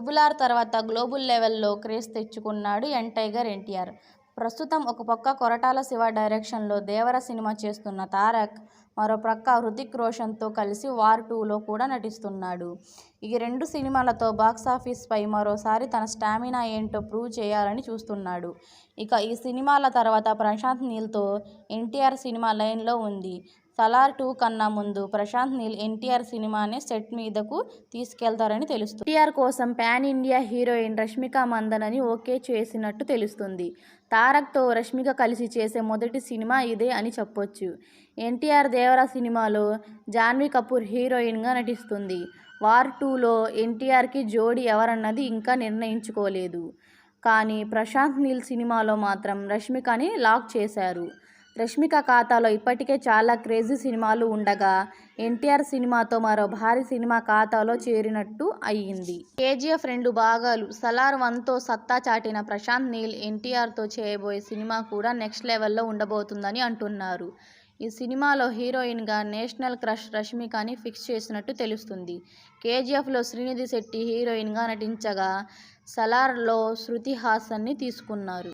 Triple R తర్వాత global లెవెల్లో craze తెచ్చుకున్నాడు యంగ్ టైగర్ ఎన్టీఆర్. ప్రస్తుతం ఒక పక్క కొరటాల శివ డైరెక్షన్లో దేవర సినిమా చేస్తున్న తారక్ మరో ప్రక్క హృతిక్ రోషన్తో కలిసి వార్ 2లో కూడా నటిస్తున్నాడు. ఈ రెండు సినిమాలతో బాక్సాఫీస్ పై మరోసారి తన స్టామినా ఏంటో ప్రూవ్ చేయాలని చూస్తున్నాడు. ఇక ఈ సినిమాల తర్వాత ప్రశాంత్ నీల్తో ఎన్టీఆర్ సినిమా లైన్లో ఉంది. సలార్ 2 కన్నా ముందు ప్రశాంత్ నీల్ ఎన్టీఆర్ సినిమానే సెట్ మీదకు తీసుకెళ్తారని తెలుస్తుంది. ఎన్టీఆర్ కోసం పాన్ ఇండియా హీరోయిన్ రష్మిక మందనని ఓకే చేసినట్టు తెలుస్తుంది. తారక్తో రష్మిక కలిసి చేసే మొదటి సినిమా ఇదే అని చెప్పొచ్చు. ఎన్టీఆర్ దేవర సినిమాలో జాన్వీ కపూర్ హీరోయిన్గా నటిస్తుంది. వార్ 2లో ఎన్టీఆర్కి జోడీ ఎవరన్నది ఇంకా నిర్ణయించుకోలేదు. కానీ ప్రశాంత్ నీల్ సినిమాలో మాత్రం రష్మికని లాక్ చేశారు. రష్మిక ఖాతాలో ఇప్పటికే చాలా క్రేజీ సినిమాలు ఉండగా ఎన్టీఆర్ సినిమాతో మరో భారీ సినిమా ఖాతాలో చేరినట్టు అయ్యింది. కేజీఎఫ్ 2 భాగాలు సలార్ 1తో సత్తా చాటిన ప్రశాంత్ నీల్ ఎన్టీఆర్తో చేయబోయే సినిమా కూడా నెక్స్ట్ లెవెల్లో ఉండబోతుందని అంటున్నారు. ఈ సినిమాలో హీరోయిన్గా నేషనల్ క్రష్ రష్మికని ఫిక్స్ చేసినట్టు తెలుస్తుంది. కేజీఎఫ్లో శ్రీనిధి శెట్టి హీరోయిన్గా నటించగా సలార్లో శృతి హాసన్ని తీసుకున్నారు.